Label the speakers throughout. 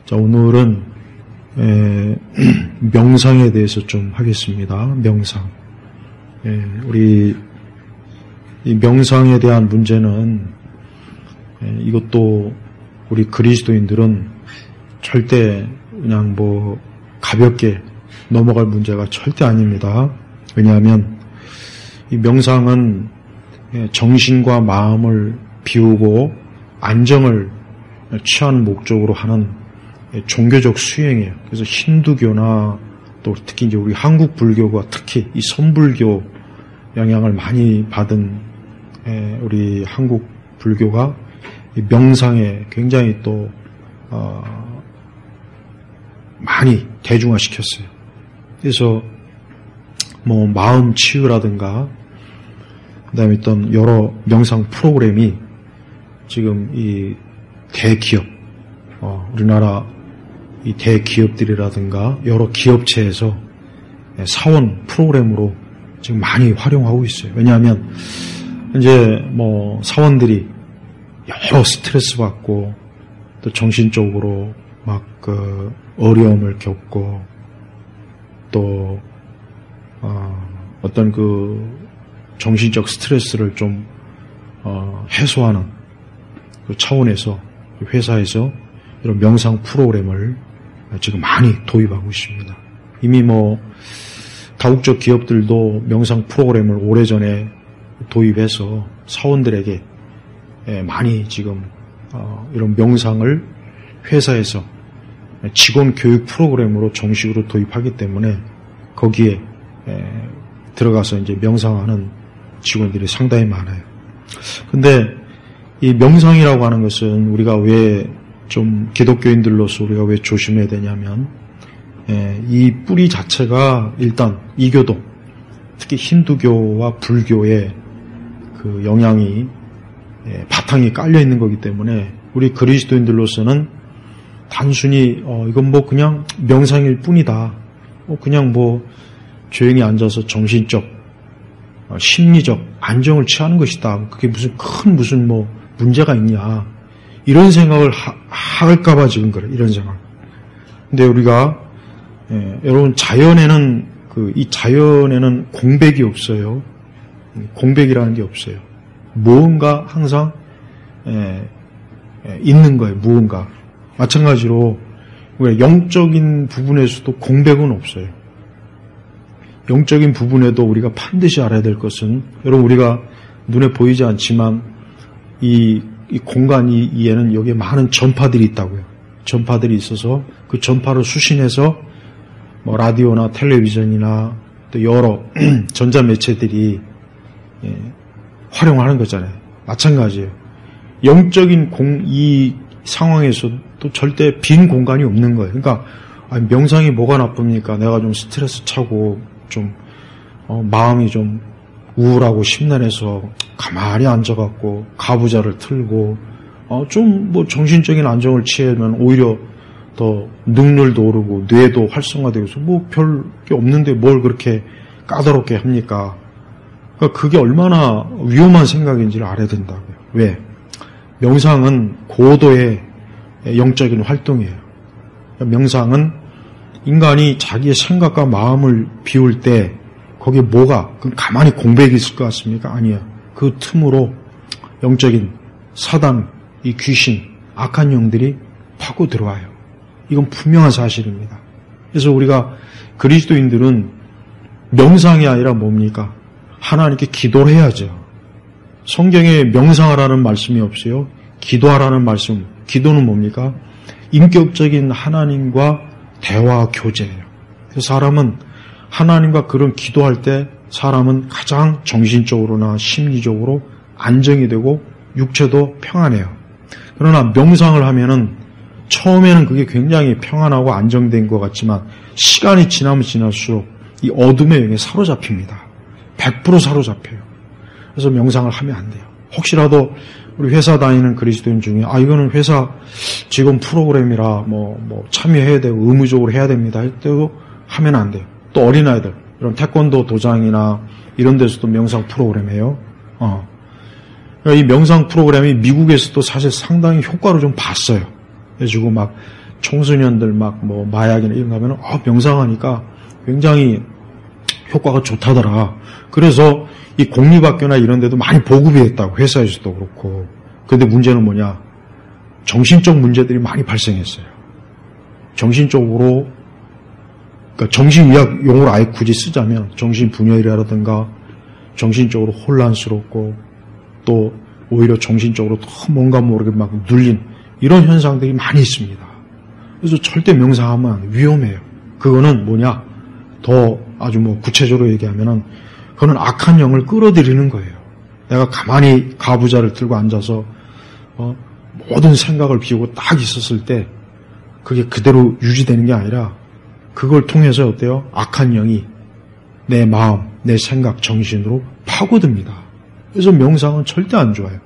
Speaker 1: 자, 오늘은 명상에 대해서 좀 하겠습니다. 명상. 우리 이 명상에 대한 문제는 이것도 우리 그리스도인들은 절대 그냥 뭐 가볍게 넘어갈 문제가 절대 아닙니다. 왜냐하면 이 명상은 정신과 마음을 비우고 안정을 취하는 목적으로 하는 종교적 수행이에요. 그래서 힌두교나 또 특히 이제 우리 한국 불교가 특히 이 선불교 영향을 많이 받은 우리 한국 불교가 이 명상에 굉장히 또 많이 대중화시켰어요. 그래서 뭐 마음 치유라든가 그다음에 어떤 여러 명상 프로그램이 지금 이 대기업 우리나라 이 대기업들이라든가 여러 기업체에서 사원 프로그램으로 지금 많이 활용하고 있어요. 왜냐하면 이제 뭐 사원들이 여러 스트레스 받고 또 정신적으로 막 그 어려움을 겪고 또 어떤 그 정신적 스트레스를 좀 해소하는 그 차원에서 회사에서 이런 명상 프로그램을 지금 많이 도입하고 있습니다. 이미 뭐 다국적 기업들도 명상 프로그램을 오래전에 도입해서 사원들에게 많이 지금 이런 명상을 회사에서 직원 교육 프로그램으로 정식으로 도입하기 때문에 거기에 들어가서 이제 명상하는 직원들이 상당히 많아요. 근데 이 명상이라고 하는 것은 우리가 왜 좀 기독교인들로서 우리가 왜 조심해야 되냐면 이 뿌리 자체가 일단 이교도 특히 힌두교와 불교의 그 영향이 바탕이 깔려 있는 거기 때문에 우리 그리스도인들로서는 단순히 이건 뭐 그냥 명상일 뿐이다. 그냥 뭐 조용히 앉아서 정신적, 심리적 안정을 취하는 것이다. 그게 무슨 뭐 문제가 있냐. 이런 생각을 할까봐 지금 그래. 이런 생각. 근데 우리가 여러분 자연에는 이 자연에는 공백이 없어요. 공백이라는 게 없어요. 무언가 항상 있는 거예요. 무언가. 마찬가지로 우리가 영적인 부분에서도 공백은 없어요. 영적인 부분에도 우리가 반드시 알아야 될 것은 여러분 우리가 눈에 보이지 않지만 이 공간이에는 여기에 많은 전파들이 있다고요. 전파들이 있어서 그 전파를 수신해서 뭐 라디오나 텔레비전이나 또 여러 전자매체들이 활용하는 거잖아요. 마찬가지예요. 영적인 이 상황에서도 절대 빈 공간이 없는 거예요. 그러니까 명상이 뭐가 나쁩니까? 내가 좀 스트레스 차고 좀 마음이 좀 우울하고 심란해서 가만히 앉아갖고 가부좌를 틀고 좀 뭐 정신적인 안정을 취하면 오히려 더 능률도 오르고 뇌도 활성화되고 뭐 별 게 없는데 뭘 그렇게 까다롭게 합니까? 그러니까 그게 얼마나 위험한 생각인지를 알아야 된다고요. 왜? 명상은 고도의 영적인 활동이에요. 명상은 인간이 자기의 생각과 마음을 비울 때 거기에 뭐가 가만히 공백이 있을 것 같습니까? 아니에요. 그 틈으로 영적인 사단, 이 귀신, 악한 영들이 파고 들어와요. 이건 분명한 사실입니다. 그래서 우리가 그리스도인들은 명상이 아니라 뭡니까? 하나님께 기도를 해야죠. 성경에 명상하라는 말씀이 없어요. 기도하라는 말씀. 기도는 뭡니까? 인격적인 하나님과 대화 교제예요. 그래서 사람은 하나님과 그런 기도할 때 사람은 가장 정신적으로나 심리적으로 안정이 되고 육체도 평안해요. 그러나 명상을 하면은 처음에는 그게 굉장히 평안하고 안정된 것 같지만 시간이 지나면 지날수록 이 어둠의 영에 사로잡힙니다. 100% 사로잡혀요. 그래서 명상을 하면 안 돼요. 혹시라도 우리 회사 다니는 그리스도인 중에 이거는 회사 직원 프로그램이라 뭐 참여해야 되고 의무적으로 해야 됩니다 할 때도 하면 안 돼요. 또 어린아이들 이런 태권도 도장이나 이런 데서도 명상 프로그램 해요. 이 명상 프로그램이 미국에서도 사실 상당히 효과를 좀 봤어요. 그래가지고 막 청소년들 막 뭐 마약이나 이런 거 하면 명상하니까 굉장히 효과가 좋다더라. 그래서 이 공립학교나 이런 데도 많이 보급이 됐다고, 회사에서도 그렇고. 근데 문제는 뭐냐? 정신적 문제들이 많이 발생했어요. 정신적으로, 그러니까 정신의학 용어를 아예 굳이 쓰자면 정신분열이라든가 정신적으로 혼란스럽고 또 오히려 정신적으로 더 뭔가 모르게 막 눌린 이런 현상들이 많이 있습니다. 그래서 절대 명상하면 위험해요. 그거는 뭐냐? 더 아주 뭐 구체적으로 얘기하면은 그거는 악한 영을 끌어들이는 거예요. 내가 가만히 가부좌를 들고 앉아서 모든 생각을 비우고 딱 있었을 때 그게 그대로 유지되는 게 아니라 그걸 통해서 어때요? 악한 영이 내 마음, 내 생각, 정신으로 파고듭니다. 그래서 명상은 절대 안 좋아요.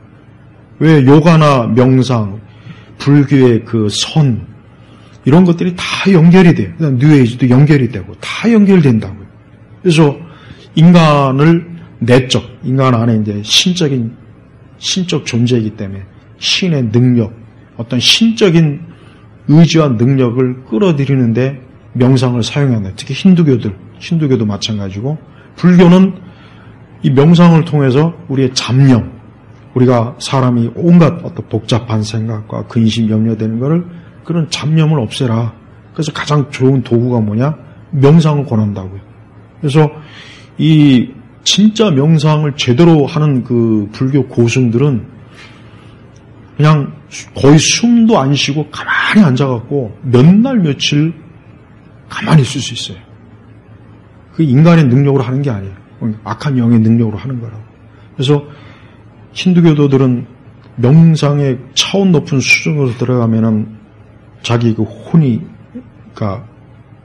Speaker 1: 왜 요가나 명상, 불교의 그 선 이런 것들이 다 연결이 돼요. 뉴에이지도 연결이 되고 다 연결된다고요. 그래서 인간을 내적, 인간 안에 이제 신적 존재이기 때문에 신의 능력, 어떤 신적인 의지와 능력을 끌어들이는데 명상을 사용한다. 특히 힌두교도 마찬가지고 불교는 이 명상을 통해서 우리의 잡념, 우리가 사람이 온갖 어떤 복잡한 생각과 근심, 염려되는 것을 그런 잡념을 없애라. 그래서 가장 좋은 도구가 뭐냐? 명상을 권한다고요. 그래서 이 진짜 명상을 제대로 하는 그 불교 고승들은 그냥 거의 숨도 안 쉬고 가만히 앉아갖고 몇 날 며칠 가만히 있을 수 있어요. 그 인간의 능력으로 하는 게 아니에요. 악한 영의 능력으로 하는 거라고. 그래서 힌두교도들은 명상의 차원 높은 수준으로 들어가면은 자기 그 혼이, 그러니까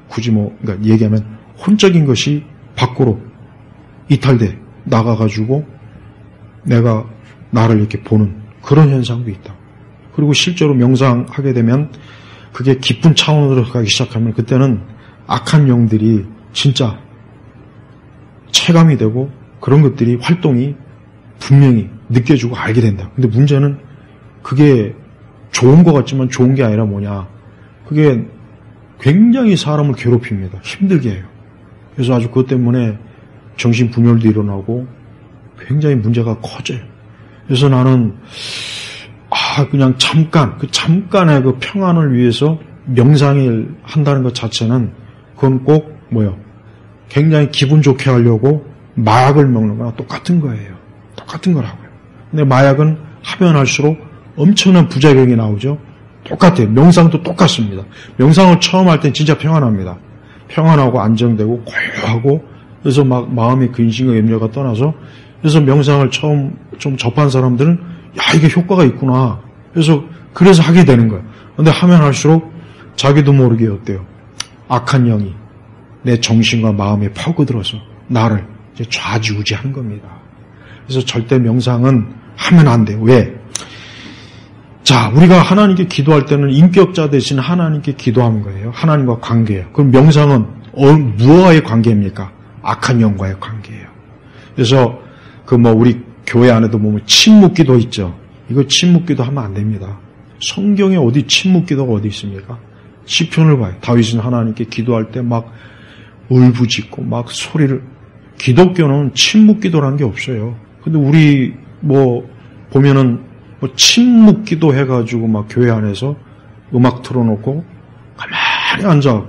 Speaker 1: 굳이 그러니까 얘기하면 혼적인 것이 밖으로 이탈돼 나가가지고 내가 나를 이렇게 보는 그런 현상도 있다. 그리고 실제로 명상하게 되면 그게 깊은 차원으로 가기 시작하면 그때는 악한 영들이 진짜 체감이 되고 그런 것들이 활동이 분명히 느껴지고 알게 된다. 근데 문제는 그게 좋은 것 같지만 좋은 게 아니라 뭐냐. 그게 굉장히 사람을 괴롭힙니다. 힘들게 해요. 그래서 아주 그것 때문에 정신분열도 일어나고 굉장히 문제가 커져요. 그래서 나는 그냥 잠깐의 그 평안을 위해서 명상을 한다는 것 자체는 그건 꼭 굉장히 기분 좋게 하려고 마약을 먹는 거나 똑같은 거예요. 똑같은 거라고요. 근데 마약은 하면 할수록 엄청난 부작용이 나오죠. 똑같아요. 명상도 똑같습니다. 명상을 처음 할 땐 진짜 평안합니다. 평안하고 안정되고 고요하고 그래서 막 마음의 근심과 염려가 떠나서 그래서 명상을 처음 좀 접한 사람들은 이게 효과가 있구나. 그래서 하게 되는 거예요. 근데 하면 할수록 자기도 모르게 어때요? 악한 영이 내 정신과 마음에 파고들어서 나를 이제 좌지우지하는 겁니다. 그래서 절대 명상은 하면 안 돼요. 왜? 자, 우리가 하나님께 기도할 때는 인격자 대신 하나님께 기도하는 거예요. 하나님과 관계예요. 그럼 명상은 무엇과의 관계입니까? 악한 영과의 관계예요. 그래서 우리 교회 안에도 보면 침묵기도 있죠. 이거 침묵기도 하면 안 됩니다. 성경에 어디 침묵기도가 어디 있습니까? 시편을 봐요. 다윗은 하나님께 기도할 때 막 울부짖고 막 소리를. 기독교는 침묵기도라는 게 없어요. 근데 우리 보면은 침묵기도 해가지고 막 교회 안에서 음악 틀어놓고 가만히 앉아.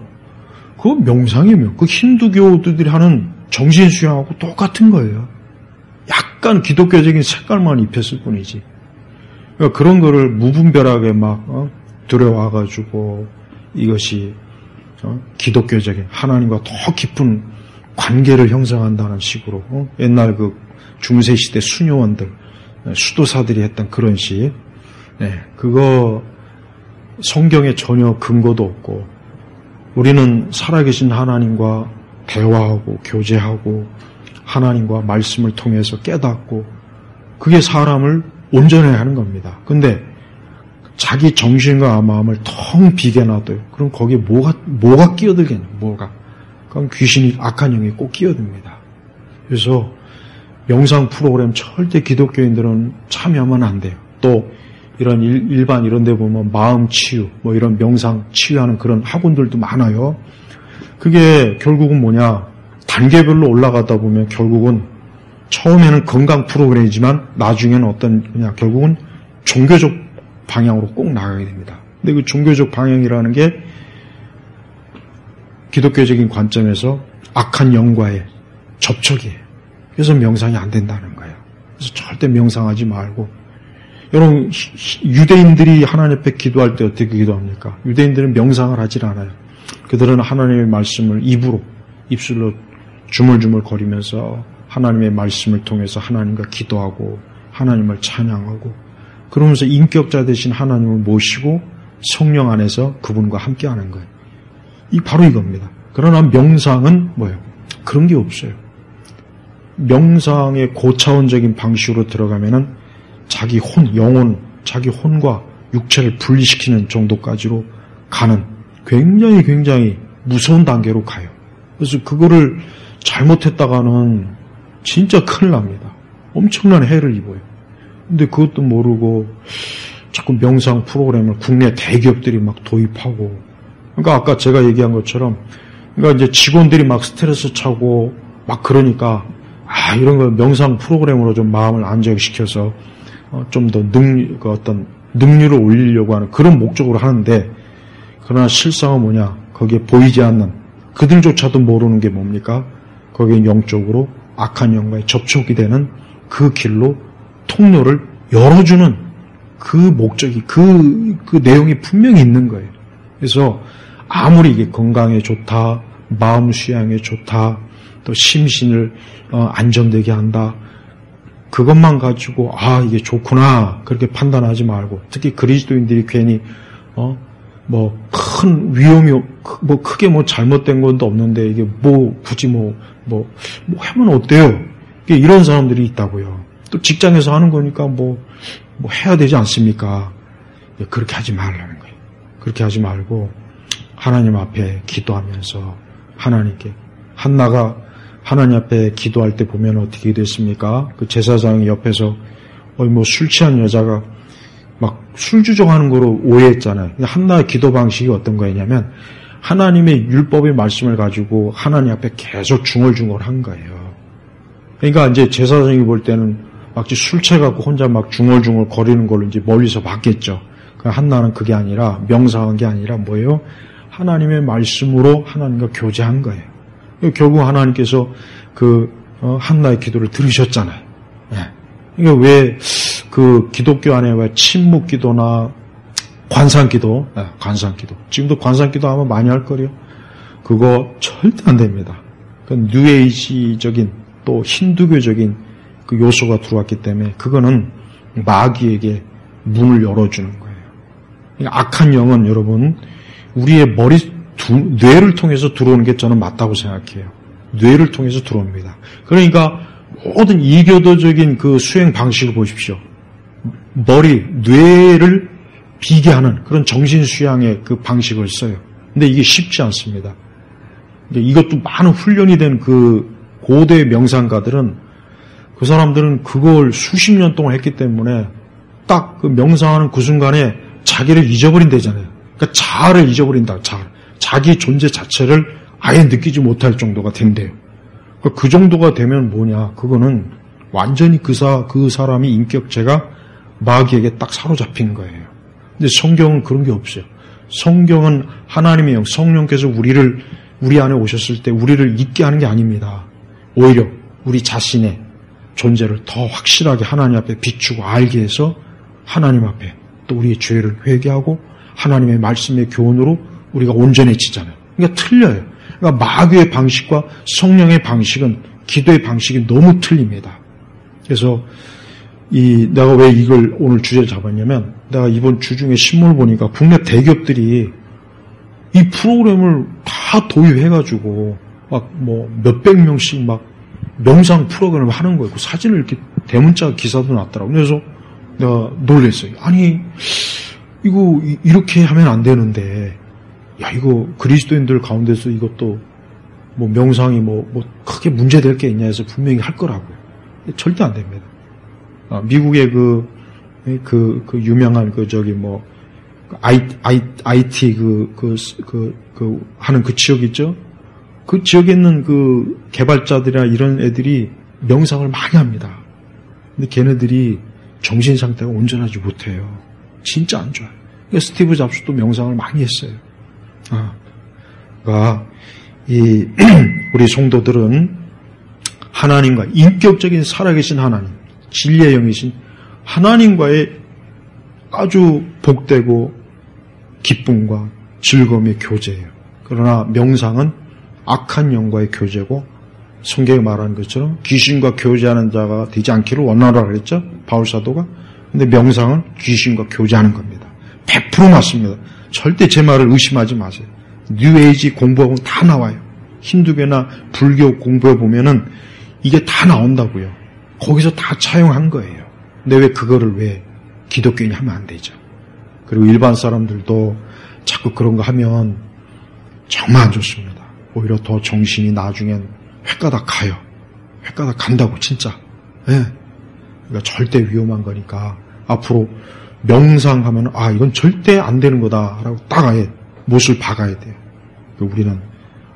Speaker 1: 그거 명상이면 그 힌두교들이 하는 정신수양하고 똑같은 거예요. 약간 기독교적인 색깔만 입혔을 뿐이지. 그러니까 그런 거를 무분별하게 막 들여와가지고 이것이 기독교적인 하나님과 더 깊은 관계를 형성한다는 식으로 옛날 그 중세시대 수녀원들 수도사들이 했던 그런 식 그거 성경에 전혀 근거도 없고 우리는 살아계신 하나님과 대화하고 교제하고 하나님과 말씀을 통해서 깨닫고 그게 사람을 온전하게 하는 겁니다. 근데 자기 정신과 마음을 텅 비게 놔둬요. 그럼 거기에 뭐가 끼어들겠냐? 그럼 귀신이 악한 영이 꼭 끼어듭니다. 그래서 명상 프로그램 절대 기독교인들은 참여하면 안 돼요. 또 이런 일반 이런 데 보면 마음 치유, 뭐 이런 명상 치유하는 그런 학원들도 많아요. 그게 결국은 뭐냐, 단계별로 올라가다 보면 결국은 처음에는 건강 프로그램이지만 나중에는 어떤 그냥 결국은 종교적 방향으로 꼭 나가게 됩니다. 근데 그 종교적 방향이라는 게 기독교적인 관점에서 악한 영과의 접촉이에요. 그래서 명상이 안 된다는 거예요. 그래서 절대 명상하지 말고, 여러분 유대인들이 하나님 앞에 기도할 때 어떻게 기도합니까? 유대인들은 명상을 하질 않아요. 그들은 하나님의 말씀을 입술로 주물주물 거리면서 하나님의 말씀을 통해서 하나님과 기도하고 하나님을 찬양하고 그러면서 인격자 되신 하나님을 모시고 성령 안에서 그분과 함께하는 거예요. 바로 이겁니다. 그러나 명상은 뭐예요? 그런 게 없어요. 명상의 고차원적인 방식으로 들어가면은 자기 영혼, 자기 혼과 육체를 분리시키는 정도까지로 가는 굉장히 무서운 단계로 가요. 그래서 그거를 잘못했다가는 진짜 큰일 납니다. 엄청난 해를 입어요. 근데 그것도 모르고 자꾸 명상 프로그램을 국내 대기업들이 막 도입하고, 그러니까 아까 제가 얘기한 것처럼, 그러니까 이제 직원들이 막 스트레스 차고 막 그러니까 이런 거 명상 프로그램으로 좀 마음을 안정시켜서 좀 더 어떤 능률을 올리려고 하는 그런 목적으로 하는데, 그러나 실상은 뭐냐? 거기에 보이지 않는 그들조차도 모르는 게 뭡니까? 거기에 영적으로 악한 영과의 접촉이 되는 그 길로 통로를 열어주는 그 목적이, 그 내용이 분명히 있는 거예요. 그래서 아무리 이게 건강에 좋다, 마음 수양에 좋다, 또 심신을 안정되게 한다, 그것만 가지고 이게 좋구나 그렇게 판단하지 말고, 특히 그리스도인들이 괜히 큰 위험이 크게 잘못된 것도 없는데 이게 굳이 하면 어때요? 이런 사람들이 있다고요. 또 직장에서 하는 거니까 해야 되지 않습니까? 그렇게 하지 말라는 거예요. 그렇게 하지 말고 하나님 앞에 기도하면서 하나님께, 한나가 하나님 앞에 기도할 때 보면 어떻게 됐습니까? 그 제사장이 옆에서 술 취한 여자가 막 술 주정하는 거로 오해했잖아요. 한나의 기도 방식이 어떤 거였냐면 하나님의 율법의 말씀을 가지고 하나님 앞에 계속 중얼중얼한 거예요. 그러니까 이제 제사장이 볼 때는 막 술 취해갖고 혼자 막 중얼중얼 거리는 걸로 이제 멀리서 봤겠죠. 한나는 그게 아니라, 명상한 게 아니라 뭐예요? 하나님의 말씀으로 하나님과 교제한 거예요. 결국 하나님께서 한나의 기도를 들으셨잖아요. 그러니까 왜 기독교 안에 왜 침묵기도나 관상기도, 지금도 관상기도 아마 많이 할 거래요. 그거 절대 안 됩니다. 뉴에이지적인 또 힌두교적인 그 요소가 들어왔기 때문에 그거는 마귀에게 문을 열어주는 거예요. 그러니까 악한 영은 여러분 우리의 뇌를 통해서 들어오는 게 저는 맞다고 생각해요. 뇌를 통해서 들어옵니다. 그러니까 모든 이교도적인 그 수행 방식을 보십시오. 뇌를 비게 하는 그런 정신 수양의 그 방식을 써요. 근데 이게 쉽지 않습니다. 이것도 많은 훈련이 된 그 고대 명상가들은, 그 사람들은 그걸 수십 년 동안 했기 때문에 딱 그 명상하는 그 순간에 자기를 잊어버린다잖아요. 그러니까 자아를 잊어버린다. 자기 존재 자체를 아예 느끼지 못할 정도가 된대요. 그 정도가 되면 뭐냐? 그거는 완전히 그 사람이 인격체가 마귀에게 딱 사로잡힌 거예요. 근데 성경은 그런 게 없어요. 성경은 하나님의 영, 성령께서 우리 안에 오셨을 때 우리를 잊게 하는 게 아닙니다. 오히려 우리 자신의 존재를 더 확실하게 하나님 앞에 비추고 알게 해서 하나님 앞에 또 우리의 죄를 회개하고 하나님의 말씀의 교훈으로 우리가 온전해지잖아요. 그러니까 틀려요. 그러니까 마귀의 방식과 성령의 방식은, 기도의 방식이 너무 틀립니다. 그래서 내가 왜 이걸 오늘 주제를 잡았냐면, 내가 이번 주 중에 신문을 보니까 국내 대기업들이 이 프로그램을 다 도입해가지고 막 몇백 명씩 막 명상 프로그램을 하는 거예요. 그 사진을 이렇게 대문자 기사도 났더라고요. 그래서 내가 놀랐어요. 아니 이거 이렇게 하면 안 되는데, 이거 그리스도인들 가운데서 이것도 명상이 크게 문제될 게 있냐 해서 분명히 할 거라고요. 절대 안 됩니다. 미국의 그 유명한 IT 하는 그 지역 있죠? 그 지역에 있는 그 개발자들이나 이런 애들이 명상을 많이 합니다. 근데 걔네들이 정신 상태가 온전하지 못해요. 진짜 안 좋아요. 그러니까 스티브 잡스도 명상을 많이 했어요. 그러니까 우리 성도들은 하나님과 인격적인 살아계신 하나님, 진리의 영이신 하나님과의 아주 복되고 기쁨과 즐거움의 교제예요. 그러나 명상은 악한 영과의 교제고 성경에 말하는 것처럼 귀신과 교제하는 자가 되지 않기를 원하라 그랬죠? 바울 사도가. 근데 명상은 귀신과 교제하는 겁니다. 100% 맞습니다. 절대 제 말을 의심하지 마세요. 뉴에이지 공부하면 다 나와요. 힌두교나 불교 공부해 보면은 이게 다 나온다고요. 거기서 다 차용한 거예요. 근데 왜 그거를 왜 기독교인이 하면 안 되죠? 그리고 일반 사람들도 자꾸 그런 거 하면 정말 안 좋습니다. 오히려 더 정신이 나중엔 횟가닥 가요. 횟가닥 간다고 진짜. 예. 그러니까 절대 위험한 거니까 앞으로 명상하면 이건 절대 안 되는 거다라고 딱 아예 못을 박아야 돼요. 우리는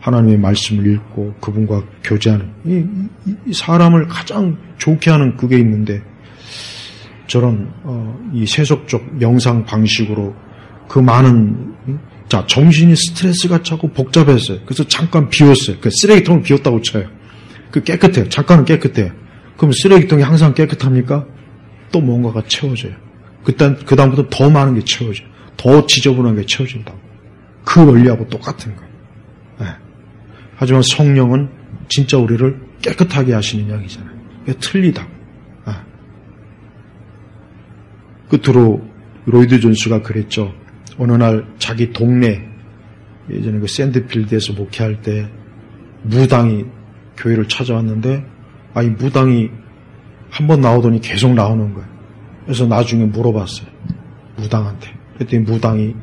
Speaker 1: 하나님의 말씀을 읽고 그분과 교제하는 이 사람을 가장 좋게 하는 그게 있는데 저런 이 세속적 명상 방식으로 그 많은 정신이 스트레스가 차고 복잡했어요. 그래서 잠깐 비웠어요. 그 쓰레기통을 비웠다고 쳐요. 그 깨끗해요. 잠깐은 깨끗해요. 그럼 쓰레기통이 항상 깨끗합니까? 또 뭔가가 채워져요. 그다음부터 더 많은 게 채워져요. 더 지저분한 게 채워진다고. 그 원리하고 똑같은 거예요. 네. 하지만 성령은 진짜 우리를 깨끗하게 하시는 영이잖아요. 이게 틀리다고. 네. 끝으로 로이드 존스가 그랬죠. 어느 날 자기 동네 예전에 그 샌드필드에서 목회할 때 무당이 교회를 찾아왔는데 이 무당이 한번 나오더니 계속 나오는 거예요. 그래서 나중에 물어봤어요. 무당한테. 그랬더니 무당이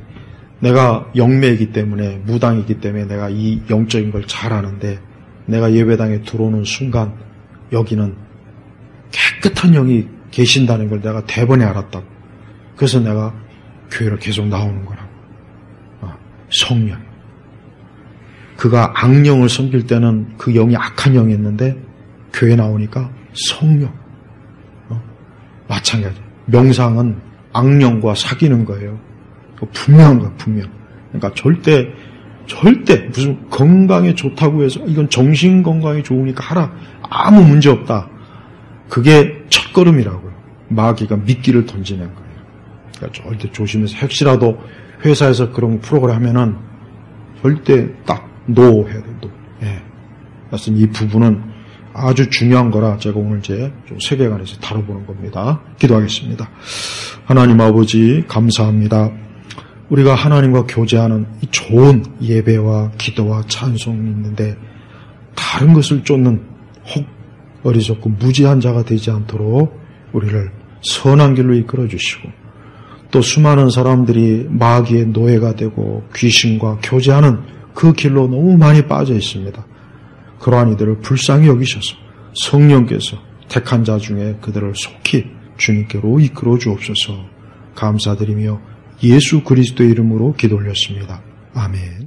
Speaker 1: 내가 영매이기 때문에 무당이기 때문에 내가 이 영적인 걸 잘 아는데 내가 예배당에 들어오는 순간 여기는 깨끗한 영이 계신다는 걸 내가 대번에 알았다고. 그래서 내가 교회를 계속 나오는 거라고. 성령. 그가 악령을 섬길 때는 그 영이 악한 영이었는데 교회 나오니까 성령. 마찬가지. 명상은 악령과 사귀는 거예요. 분명한 거야, 분명. 그러니까 절대 무슨 건강에 좋다고 해서 이건 정신 건강에 좋으니까 하라. 아무 문제 없다. 그게 첫걸음이라고요. 마귀가 미끼를 던지는 거예요. 그러니까 절대 조심해서 혹시라도 회사에서 그런 프로그램 하면은 절대 딱 노 해야 돼요. 예. 그래서 이 부분은 아주 중요한 거라 제가 오늘 좀 세계관에서 다뤄보는 겁니다. 기도하겠습니다. 하나님 아버지 감사합니다. 우리가 하나님과 교제하는 이 좋은 예배와 기도와 찬송이 있는데 다른 것을 쫓는 혹 어리석고 무지한 자가 되지 않도록 우리를 선한 길로 이끌어 주시고 또 수많은 사람들이 마귀의 노예가 되고 귀신과 교제하는 그 길로 너무 많이 빠져 있습니다. 그러한 이들을 불쌍히 여기셔서 성령께서 택한 자 중에 그들을 속히 주님께로 이끌어 주옵소서. 감사드리며 예수 그리스도의 이름으로 기도 올렸습니다. 아멘.